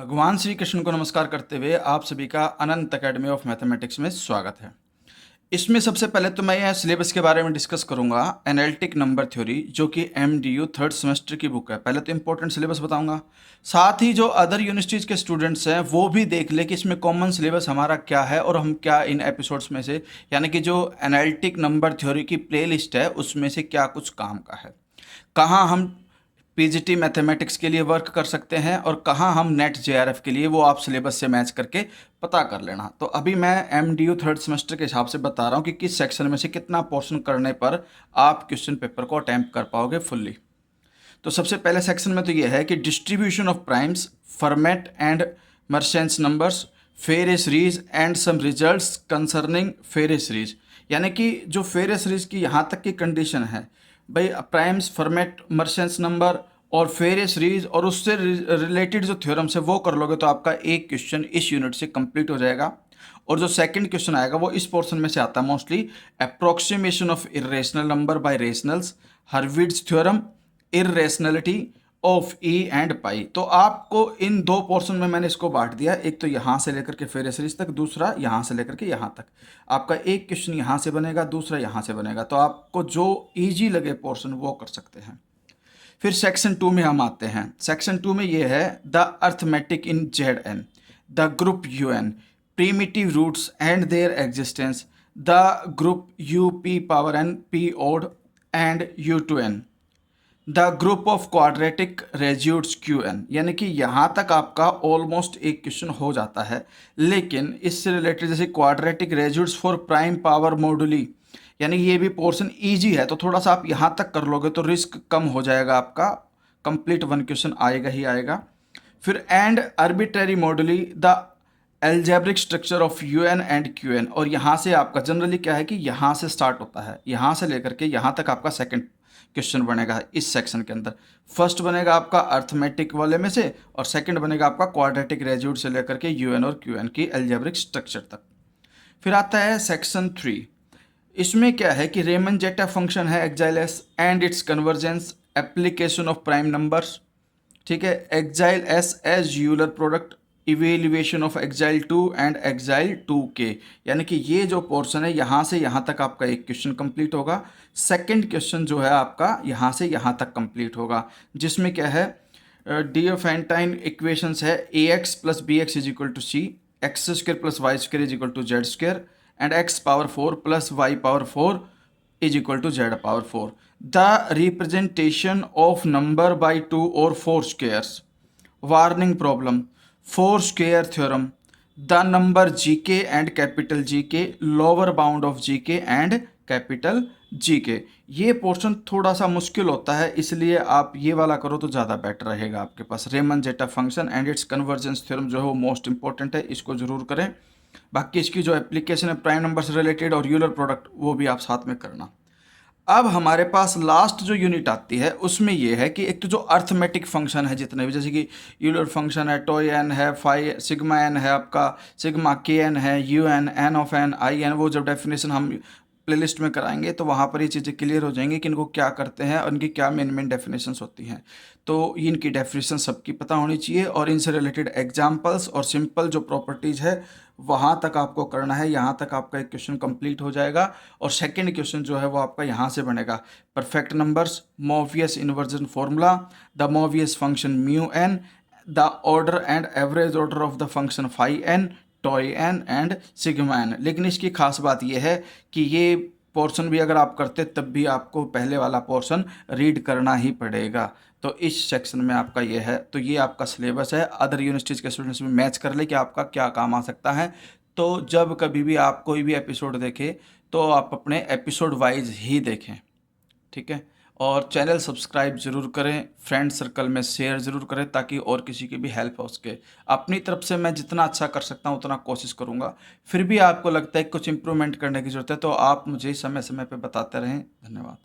भगवान श्री कृष्ण को नमस्कार करते हुए आप सभी का अनंत अकेडमी ऑफ मैथमेटिक्स में स्वागत है। इसमें सबसे पहले तो मैं यह सिलेबस के बारे में डिस्कस करूंगा, एनालिटिक नंबर थ्योरी, जो कि एमडीयू थर्ड सेमेस्टर की बुक है। पहले तो इंपॉर्टेंट सिलेबस बताऊंगा, साथ ही जो अदर यूनिवर्सिटीज़ के स्टूडेंट्स हैं वो भी देख ले कि इसमें कॉमन सिलेबस हमारा क्या है और हम क्या इन एपिसोड्स में से, यानी कि जो एनालिटिक नंबर थ्योरी की प्ले है उसमें से क्या कुछ काम का है, कहाँ हम पीजीटी मैथमेटिक्स के लिए वर्क कर सकते हैं और कहाँ हम नेट जेआरएफ के लिए, वो आप सिलेबस से मैच करके पता कर लेना। तो अभी मैं एमडीयू थर्ड सेमेस्टर के हिसाब से बता रहा हूँ कि किस सेक्शन में से कितना पोर्शन करने पर आप क्वेश्चन पेपर को अटैम्प्ट कर पाओगे फुल्ली। तो सबसे पहले सेक्शन में तो ये है कि distribution of primes, Fermat and Mersenne numbers, Farey series and some results concerning Farey series. यानी कि जो फेयर सीरीज की यहाँ तक की कंडीशन है भाई, प्राइम्स, फॉर्मेट, मर्शेंट्स नंबर और फेयर सीरीज और उससे रिलेटेड जो थ्योरम्स है वो कर लोगे तो आपका एक क्वेश्चन इस यूनिट से कंप्लीट हो जाएगा। और जो सेकंड क्वेश्चन आएगा वो इस पोर्शन में से आता है mostly, approximation of irrational number by rationals, Hurwitz theorem, irrationality of e and pi. तो आपको इन दो पोर्शन में मैंने इसको बांट दिया, एक तो यहाँ से लेकर के फेयर सीरीज तक, दूसरा यहाँ से लेकर के यहाँ तक। आपका एक क्वेश्चन यहाँ से बनेगा, दूसरा यहाँ से बनेगा, तो आपको जो इजी लगे पोर्शन वो कर सकते हैं। फिर सेक्शन 2 में हम आते हैं। सेक्शन 2 में ये है the arithmetic in Z N, the group U N, primitive roots and their existence, the group U P power N P odd and U two N, the group of quadratic residues Q N. यानी कि यहाँ तक आपका almost एक question हो जाता है, लेकिन इससे रिलेटेड जैसे क्वाड्रेटिक रेज्यूट्स फॉर प्राइम पावर मॉडुली, यानी ये भी पोर्शन इजी है, तो थोड़ा सा आप यहाँ तक कर लोगे तो रिस्क कम हो जाएगा आपका, कंप्लीट वन क्वेश्चन आएगा ही आएगा। फिर and arbitrary moduli the algebraic structure of U N and Q N. और यहाँ से आपका जनरली क्या है कि यहाँ से स्टार्ट होता है, यहाँ से लेकर के यहाँ तक आपका सेकंड क्वेश्चन बनेगा इस सेक्शन के अंदर। फर्स्ट बनेगा आपका अर्थमेटिक वाले में से और सेकंड बनेगा आपका क्वाड्रेटिक रेज्यूट से लेकर के यू एन और क्यू एन की एल्जेब्रिक स्ट्रक्चर तक। फिर आता है सेक्शन 3। इसमें क्या है कि रेमन जेटा फंक्शन है exile s and its convergence, application of prime numbers, ठीक है, exile s as Euler product, evaluation of exile 2 and exile 2k। यानी कि ये जो पोर्शन है यहाँ से यहाँ तक आपका एक क्वेश्चन कंप्लीट होगा। सेकंड क्वेश्चन जो है आपका यहाँ से यहाँ तक कंप्लीट होगा, जिसमें क्या है डियोफेंटाइन इक्वेशंस है a x plus b x is equal to c, x squared plus y squared is equal to z squared and x power 4 plus y power 4 is equal to z power 4। The representation of number by 2 और 4 squares, Waring problem, 4 square theorem, the number g k and capital G के, lower bound of ji k and capital G के। ये portion थोड़ा सा मुश्किल होता है, इसलिए आप ये वाला करो तो ज़्यादा बेटर रहेगा आपके पास। Riemann zeta function and its convergence theorem जो है वो मोस्ट इंपॉर्टेंट है, इसको जरूर करें। बाकी इसकी जो एप्लीकेशन है प्राइम नंबर से रिलेटेड और यूलर प्रोडक्ट, वो भी आप साथ में करना। अब हमारे पास लास्ट जो यूनिट आती है उसमें ये है कि एक तो जो अर्थमेटिक फंक्शन है जितने भी, जैसे कि यूलर फंक्शन है, टॉय एन है, फाई सिग्मा एन है, आपका सिग्मा के एन है, u n, n of n, i n, वो जब डेफिनेशन हम प्लेलिस्ट में कराएंगे तो वहाँ पर ये चीज़ें क्लियर हो जाएंगी कि इनको क्या करते हैं और इनकी क्या मेन डेफिनेशंस होती हैं। तो इनकी डेफिनेशन सबकी पता होनी चाहिए और इनसे रिलेटेड एग्जांपल्स और सिंपल जो प्रॉपर्टीज़ है वहाँ तक आपको करना है। यहाँ तक आपका एक क्वेश्चन कंप्लीट हो जाएगा और सेकंड क्वेश्चन जो है वो आपका यहाँ से बनेगा। Perfect numbers, Mobius inversion formula, the Mobius function mu n, the order and average order of the function phi n, tau n and sigma n. लेकिन इसकी खास बात यह है कि ये पोर्शन भी अगर आप करते तब भी आपको पहले वाला पोर्शन रीड करना ही पड़ेगा। तो इस सेक्शन में आपका ये है, तो ये आपका सिलेबस है। अदर यूनिवर्सिटीज़ के स्टूडेंट्स में मैच कर ले कि आपका क्या काम आ सकता है। तो जब कभी भी आप कोई भी एपिसोड देखें तो आप अपने एपिसोड वाइज ही देखें, ठीक है। और चैनल सब्सक्राइब जरूर करें, फ्रेंड सर्कल में शेयर ज़रूर करें ताकि और किसी की भी हेल्प हो सके। अपनी तरफ से मैं जितना अच्छा कर सकता हूँ उतना कोशिश करूँगा। फिर भी आपको लगता है कुछ इम्प्रूवमेंट करने की ज़रूरत है तो आप मुझे समय समय पे बताते रहें। धन्यवाद।